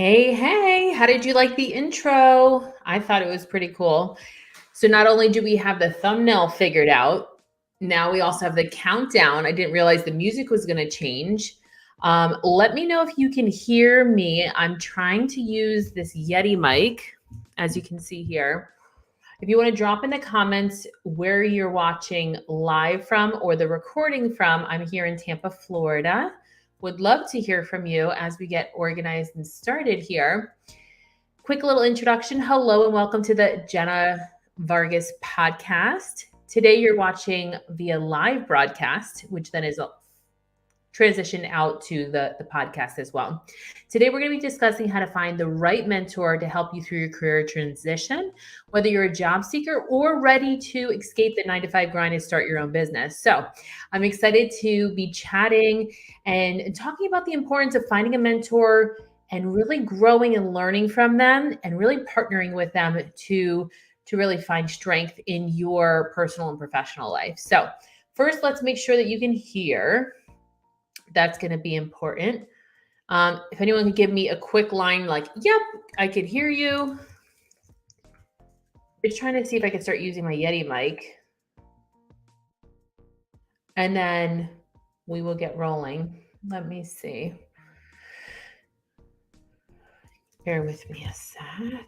Hey, how did you like the intro? I thought it was pretty cool. So not only do we have the thumbnail figured out, now we also have the countdown. I didn't realize the music was going to change. Let me know if you can hear me. I'm trying to use this Yeti mic, as you can see here. If you want to drop in the comments where you're watching live from or the recording from, I'm here in Tampa, Florida. Would love to hear from you as we get organized and started here. Quick little introduction. Hello and welcome to the Jenna Vargas podcast. Today you're watching via live broadcast, which then is transition out to the podcast as well. Today, we're going to be discussing how to find the right mentor to help you through your career transition, whether you're a job seeker or ready to escape the 9-to-5 grind and start your own business. So I'm excited to be chatting and talking about the importance of finding a mentor and really growing and learning from them and really partnering with them to really find strength in your personal and professional life. So first, let's make sure that you can hear. That's going to be important. If anyone could give me a quick line like, yep, I could hear you. Just trying to see if I can start using my Yeti mic. And then we will get rolling. Let me see. Bear with me a sec.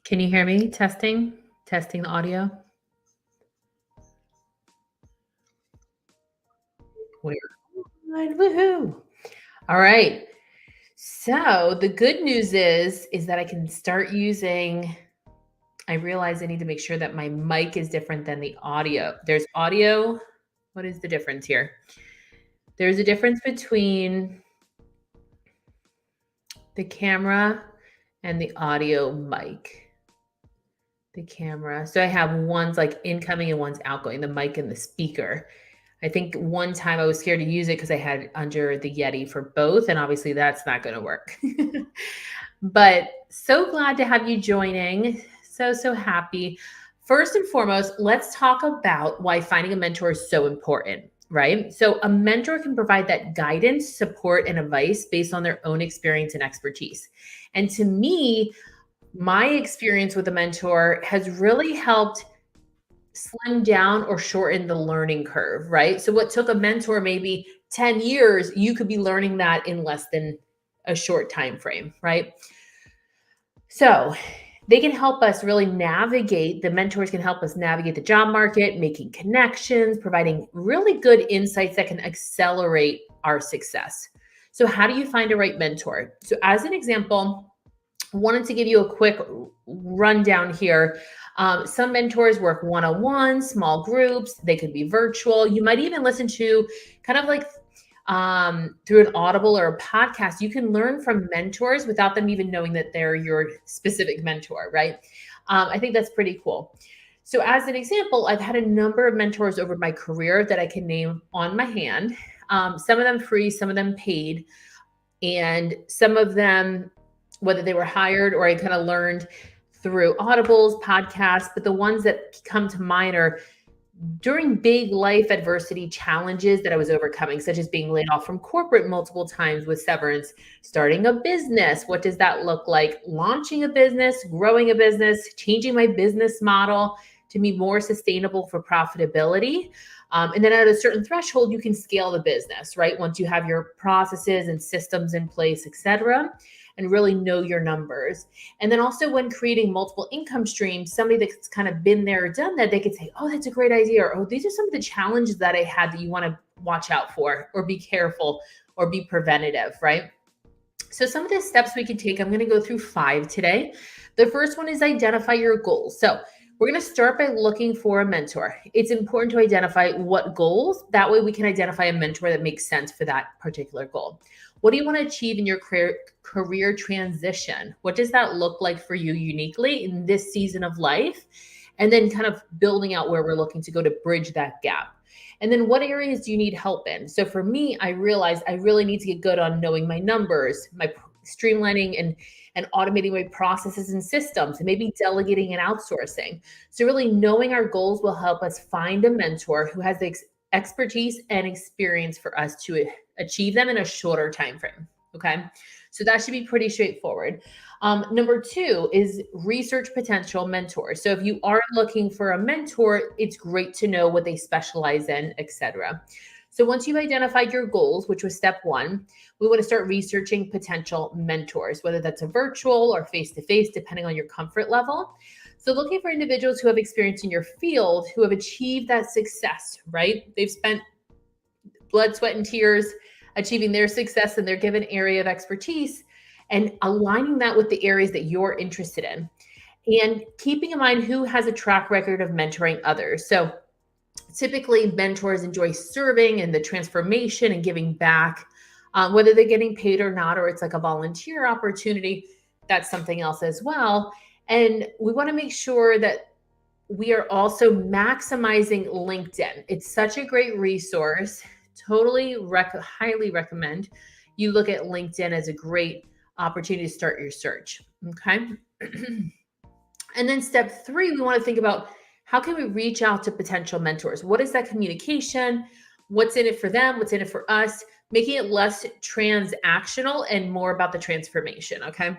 Can you hear me? Testing the audio. Woohoo. All right. So the good news is that I can start using, I realize I need to make sure that my mic is different than the audio. There's audio. What is the difference here? There's a difference between the camera and the audio mic. The camera. So I have one's like incoming and one's outgoing, the mic and the speaker. I think one time I was scared to use it because I had under the Yeti for both. And obviously that's not going to work. But so glad to have you joining. So happy. First and foremost, let's talk about why finding a mentor is so important, right? So a mentor can provide that guidance, support, and advice based on their own experience and expertise. And to me, my experience with a mentor has really helped slim down or shorten the learning curve, right? So what took a mentor maybe 10 years, you could be learning that in less than a short time frame, right? So they can help us really navigate, the mentors can help us navigate the job market, making connections, providing really good insights that can accelerate our success. So how do you find a right mentor? So as an example, I wanted to give you a quick rundown here. Some mentors work one-on-one, small groups. They could be virtual. You might even listen to kind of like through an Audible or a podcast. You can learn from mentors without them even knowing that they're your specific mentor, right? I think that's pretty cool. So as an example, I've had a number of mentors over my career that I can name on my hand. Some of them free, some of them paid, and some of them, whether they were hired or I kind of learned through Audibles, podcasts, but the ones that come to mind are during big life adversity challenges that I was overcoming, such as being laid off from corporate multiple times with severance, starting a business. What does that look like? Launching a business, growing a business, changing my business model to be more sustainable for profitability. And then at a certain threshold, you can scale the business, right? Once you have your processes and systems in place, et cetera, and really know your numbers. And then also when creating multiple income streams, somebody that's kind of been there or done that, they could say, oh, that's a great idea. Or, oh, these are some of the challenges that I had that you want to watch out for or be careful or be preventative, right? So some of the steps we could take, I'm going to go through 5 today. The first one is identify your goals. So We're going to start by looking for a mentor. It's important to identify what goals. That way we can identify a mentor that makes sense for that particular goal. What do you want to achieve in your career transition? What does that look like for you uniquely in this season of life? And then kind of building out where we're looking to go to bridge that gap. And then what areas do you need help in? So for me, I realized I really need to get good on knowing my numbers, my streamlining and automating my processes and systems, and maybe delegating and outsourcing. So really knowing our goals will help us find a mentor who has the expertise and experience for us to achieve them in a shorter time frame. Okay. So that should be pretty straightforward. Number 2 is research potential mentors. So if you are looking for a mentor, it's great to know what they specialize in, etc. So once you've identified your goals, which was step 1, we want to start researching potential mentors, whether that's a virtual or face-to-face, depending on your comfort level. So looking for individuals who have experience in your field, who have achieved that success, right? They've spent blood, sweat, and tears achieving their success in their given area of expertise, and aligning that with the areas that you're interested in. And keeping in mind who has a track record of mentoring others. So typically mentors enjoy serving and the transformation and giving back, whether they're getting paid or not, or it's like a volunteer opportunity, that's something else as well. And we want to make sure that we are also maximizing LinkedIn. It's such a great resource. Totally highly recommend you look at LinkedIn as a great opportunity to start your search. Okay. And then step 3, we want to think about how can we reach out to potential mentors? What is that communication? What's in it for them? What's in it for us? Making it less transactional and more about the transformation. Okay.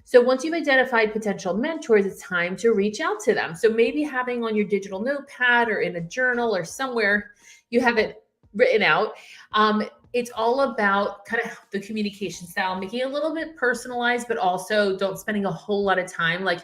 So once you've identified potential mentors, it's time to reach out to them. So maybe having on your digital notepad or in a journal or somewhere you have it written out. It's all about kind of the communication style, making it a little bit personalized, but also don't spending a whole lot of time like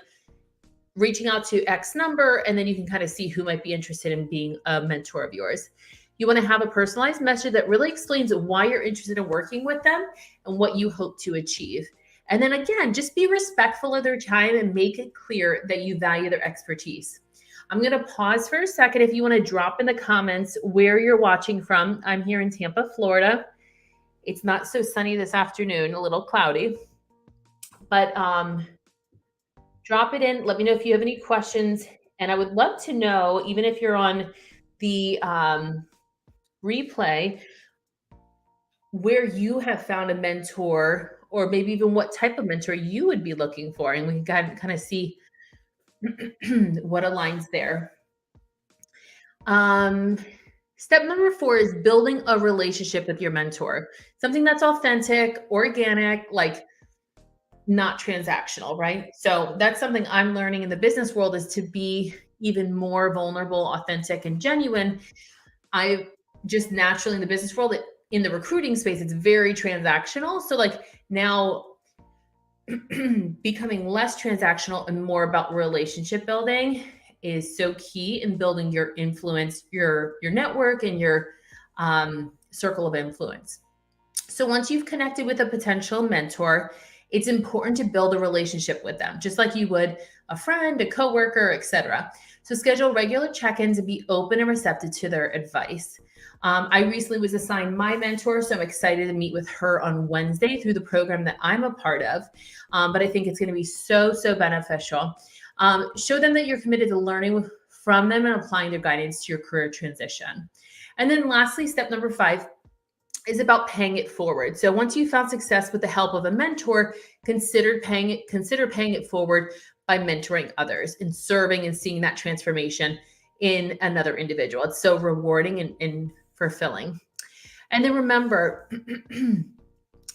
reaching out to X number, and then you can kind of see who might be interested in being a mentor of yours. You want to have a personalized message that really explains why you're interested in working with them and what you hope to achieve. And then again, just be respectful of their time and make it clear that you value their expertise. I'm going to pause for a second. If you want to drop in the comments where you're watching from. I'm here in Tampa, Florida. It's not so sunny this afternoon, a little cloudy, but drop it in. Let me know if you have any questions. And I would love to know, even if you're on the replay, where you have found a mentor, or maybe even what type of mentor you would be looking for. And we can kind of see what aligns there. Step number 4 is building a relationship with your mentor. Something that's authentic, organic, like not transactional, right? So that's something I'm learning in the business world, is to be even more vulnerable, authentic, and genuine. I just naturally in the business world, in the recruiting space, it's very transactional. So like now becoming less transactional and more about relationship building is so key in building your influence, your network, and your circle of influence. So once you've connected with a potential mentor, it's important to build a relationship with them, just like you would a friend, a coworker, etc. So schedule regular check-ins and be open and receptive to their advice. I recently was assigned my mentor, so I'm excited to meet with her on Wednesday through the program that I'm a part of. But I think it's going to be so beneficial. Show them that you're committed to learning from them and applying their guidance to your career transition. And then lastly, step number 5 is about paying it forward. So once you've found success with the help of a mentor, consider paying it forward by mentoring others and serving and seeing that transformation in another individual. It's so rewarding and fulfilling. And then remember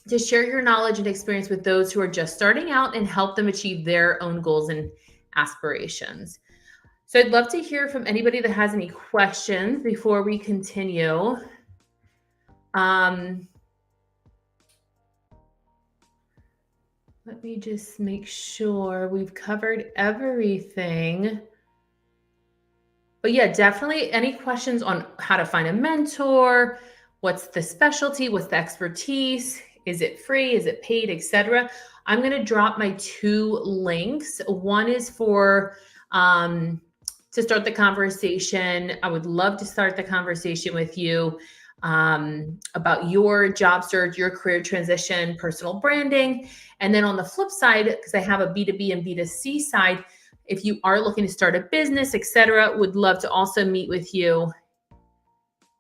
to share your knowledge and experience with those who are just starting out and help them achieve their own goals and aspirations. So I'd love to hear from anybody that has any questions before we continue. Let me just make sure we've covered everything. But yeah, definitely any questions on how to find a mentor, what's the specialty, what's the expertise, is it free, is it paid, etc. I'm going to drop my 2 links. One is for to start the conversation. I would love to start the conversation with you about your job search, your career transition, personal branding. And then on the flip side, because I have a B2B and B2C side, if you are looking to start a business, etc., would love to also meet with you.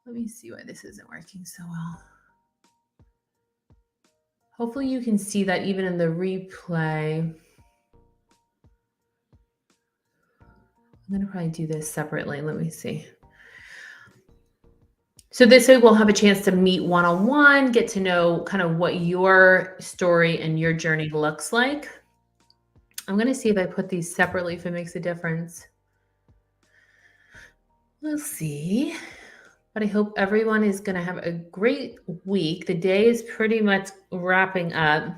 Let me see why this isn't working so well. Hopefully you can see that even in the replay. I'm going to probably do this separately. Let me see. So this way we'll have a chance to meet one-on-one, get to know kind of what your story and your journey looks like. I'm going to see if I put these separately, if it makes a difference. We'll see. But I hope everyone is going to have a great week. The day is pretty much wrapping up.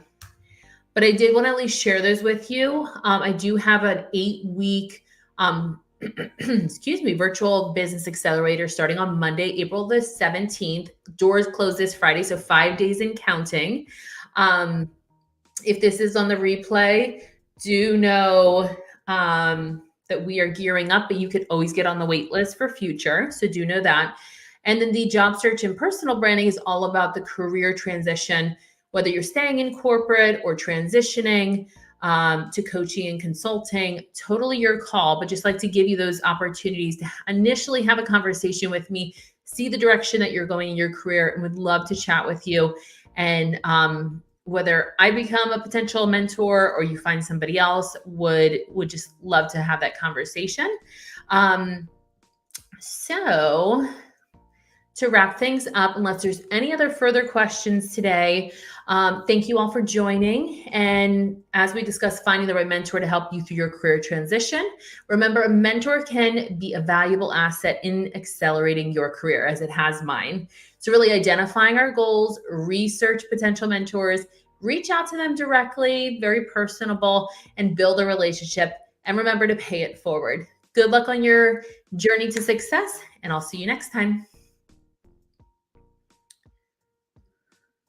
But I did want to at least share those with you. I do have an 8-week virtual business accelerator starting on Monday, April the 17th. Doors close this Friday, so 5 days and counting. If this is on the replay, do know that we are gearing up, but you could always get on the wait list for future. So do know that. And then the job search and personal branding is all about the career transition, whether you're staying in corporate or transitioning to coaching and consulting, totally your call, but just like to give you those opportunities to initially have a conversation with me, see the direction that you're going in your career, and would love to chat with you. And whether I become a potential mentor or you find somebody else, would just love to have that conversation. So to wrap things up, unless there's any other further questions today, thank you all for joining. And as we discussed, finding the right mentor to help you through your career transition. Remember, a mentor can be a valuable asset in accelerating your career, as it has mine. So really identifying our goals, research potential mentors, reach out to them directly, very personable, and build a relationship. And remember to pay it forward. Good luck on your journey to success, and I'll see you next time.